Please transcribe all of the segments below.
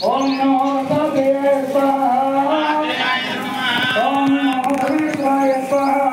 ओम नमो भगवते स्वाहा ओम नमो विष्णुवे स्वाहा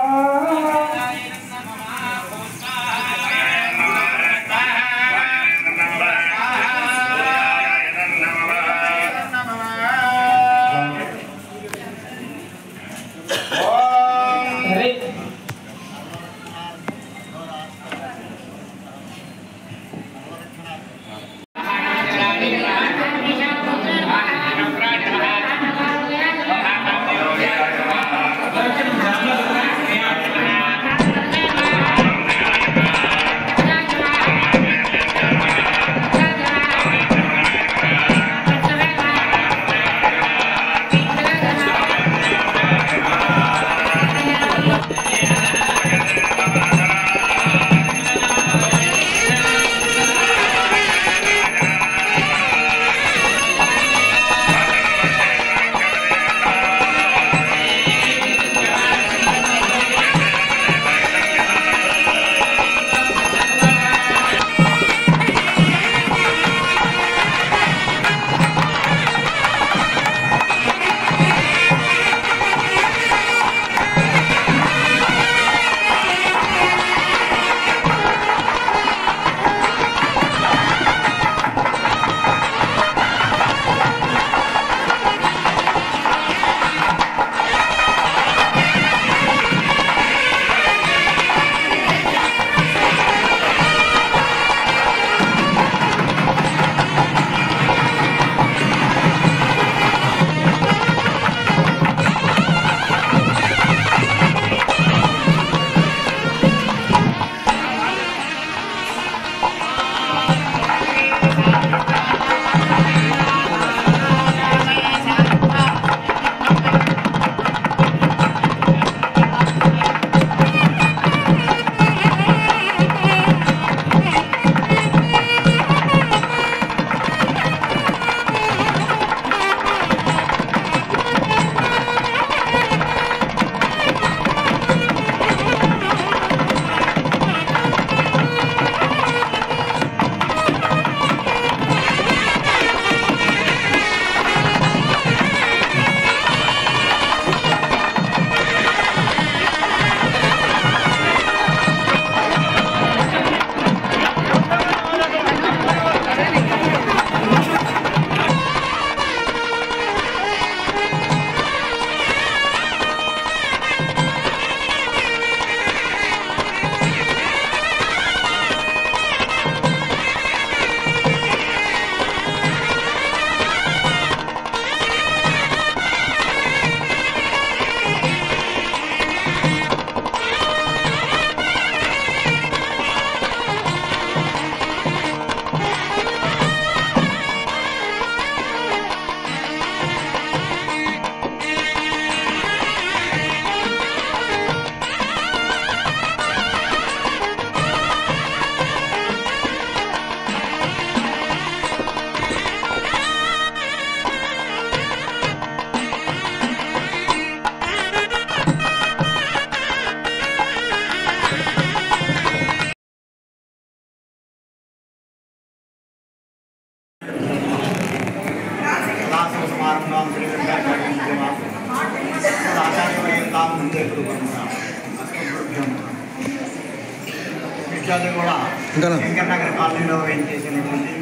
వెంకటనగర్ కాలనీలో వేయించేసినటువంటి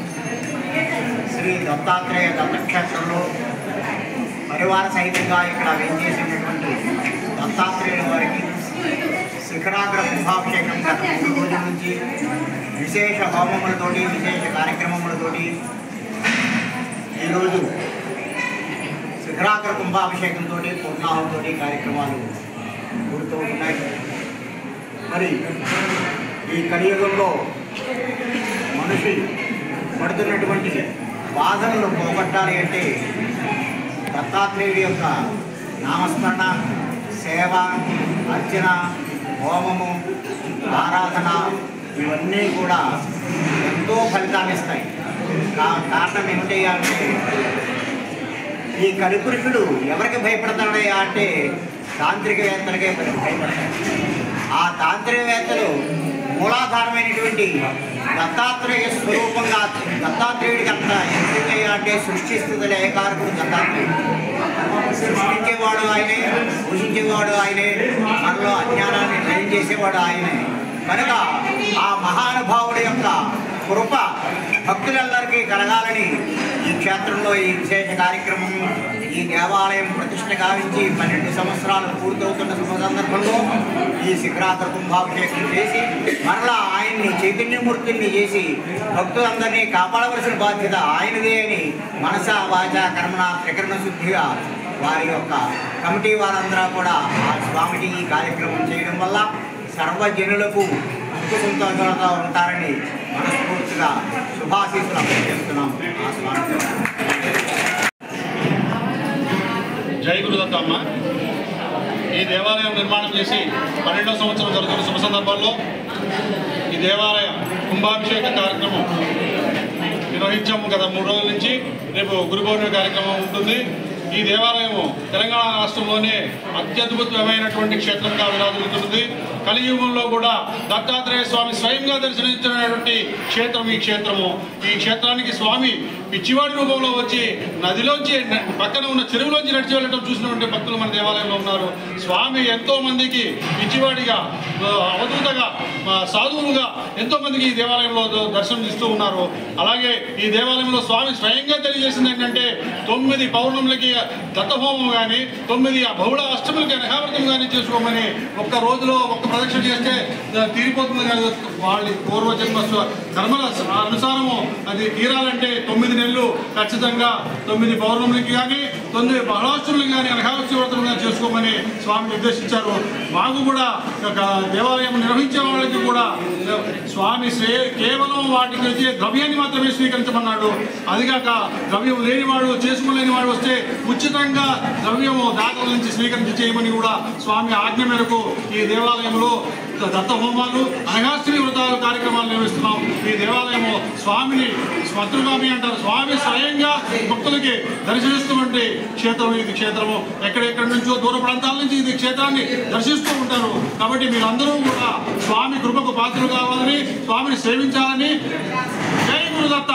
శ్రీ దత్తాత్రేయ దత్తక్షేత్రంలో పరివార సహితంగా ఇక్కడ వేయించేసినటువంటి దత్తాత్రేయుల వారికి శిఖరాగ్ర కుంభాభిషేకం గత 3 రోజుల నుంచి విశేష హోమములతోటి విశేష కార్యక్రమములతోటి ఈరోజు శిఖరాగ్ర కుంభాభిషేకంతో పూర్ణాహంతో కార్యక్రమాలు పూర్తూ ఉన్నాయి. మరి ఈ కలియుగంలో మనిషి పడుతున్నటువంటి బాధలను పోగొట్టాలి అంటే దత్తాత్రేయుడి యొక్క నామస్మరణ, సేవ, అర్చన, హోమము, ఆరాధన ఇవన్నీ కూడా ఎంతో ఫలితాన్ని ఇస్తాయి. కారణం ఏమిటయ్యా అంటే ఈ కలిపురుషుడు ఎవరికి భయపడతాడయ్యా అంటే తాంత్రికవేత్తలకే భయపడతాడు. ఆ తాంత్రికవేత్తలు మూలాధారమైనటువంటి దత్తాత్రేయ స్వరూపంగా దత్తాత్రేయుడికి అంత ఎందుకయ్యా అంటే అంటే సృష్టిస్తున్న లయకారకుడు దత్తాత్రేయుడు. సృష్టించేవాడు ఆయనే, పోషించేవాడు ఆయనే, మనలో అజ్ఞానాన్ని నయం చేసేవాడు ఆయనే. కనుక ఆ మహానుభావుడి యొక్క కృప భక్తులందరికీ కలగాలని ఈ క్షేత్రంలో ఈ విశేష కార్యక్రమం, ఈ దేవాలయం ప్రతిష్ఠ గావించి 12 సంవత్సరాలు పూర్తవుతున్న శుభ సందర్భంలో ఈ శిఖరాగ్ర కుంభాభిషేకం చేసి మరలా ఆయన్ని చైతన్యమూర్తిని చేసి భక్తులందరినీ కాపాడవలసిన బాధ్యత ఆయనదే అని మనసా వాచ కర్మణ త్రికరణ శుద్ధిగా వారి యొక్క కమిటీ వారందరూ కూడా ఆ స్వామికి ఈ కార్యక్రమం చేయడం వల్ల సర్వజనులకు సుఖ సంతోషాలతో ఉంటారని మనస్ఫూర్తిగా శుభాశీస్సులు అభ్యర్థిస్తున్నాం. ఆ స్వామి జై గురుదత్తమ్మ. ఈ దేవాలయం నిర్మాణం చేసి 12వ సంవత్సరం జరుగుతున్న శుభ సందర్భాల్లో ఈ దేవాలయ కుంభాభిషేక కార్యక్రమం నిర్వహించాము గత 3 రోజుల నుంచి. రేపు గురు పౌర్ణమి కార్యక్రమం ఉంటుంది. ఈ దేవాలయము తెలంగాణ రాష్ట్రంలోనే అత్యద్భుతమైనటువంటి క్షేత్రంగా విరాజిల్లుతుంది. కలియుగంలో కూడా దత్తాత్రేయ స్వామి స్వయంగా దర్శనించినటువంటి క్షేత్రం ఈ క్షేత్రము. ఈ క్షేత్రానికి స్వామి పిచ్చివాడి రూపంలో వచ్చి నదిలోంచి పక్కన ఉన్న చెరువులోంచి నడిచి వెళ్ళటం చూసినటువంటి భక్తులు మన దేవాలయంలో ఉన్నారు. స్వామి ఎంతో మందికి పిచ్చివాడిగా, అవధూతగా, సాధువులుగా ఎంతో మందికి ఈ దేవాలయంలో దర్శనం ఇస్తూ ఉన్నారు. అలాగే ఈ దేవాలయంలో స్వామి స్వయంగా తెలియజేసింది ఏంటంటే 9 పౌర్ణములకి దత్తహోమం కానీ 9 బహుళ అష్టములకి అనహావ్రతం కానీ చేసుకోమని, ఒక్క రోజులో ఒక్క ప్రదక్షిణ చేస్తే తీరిపోతుంది కానీ వాళ్ళ పూర్వజన్మ కర్మల అనుసారము అది తీరాలంటే 9 నెలలు ఖచ్చితంగా 9 పౌర్ణములకి కానీ 9 బహుళాష్టములకి కానీ అనహావ్రత వ్రతం కానీ చేసుకోమని స్వామి నిర్దేశించారు. మాకు కూడా దేవాలయం నిర్వహించే వాళ్ళకి కూడా స్వామి కేవలం వాటికి వచ్చే ద్రవ్యాన్ని మాత్రమే స్వీకరించమన్నాడు. అదిగాక ద్రవ్యం లేనివాడు, చేసుకోలేని వాడు వస్తే ఉచితంగా ద్రవ్యము దాతల నుంచి స్వీకరించి చేయమని కూడా స్వామి ఆజ్ఞ మేరకు ఈ దేవాలయంలో దత్తహోమాలు, అనగాష్టమి వ్రతాలు కార్యక్రమాలు నిర్వహిస్తున్నాం. ఈ దేవాలయము స్వామిని స్మతృగామి అంటారు. స్వామి స్వయంగా భక్తులకి దర్శనిస్తున్నటువంటి క్షేత్రం ఇది. క్షేత్రము ఎక్కడెక్కడి నుంచో దూర ప్రాంతాల నుంచి ఇది క్షేత్రాన్ని దర్శిస్తూ ఉంటారు. కాబట్టి మీరందరూ కూడా స్వామి కృపకు పాత్రలు కావాలని, స్వామిని సేవించాలని. జై గురుదత్త.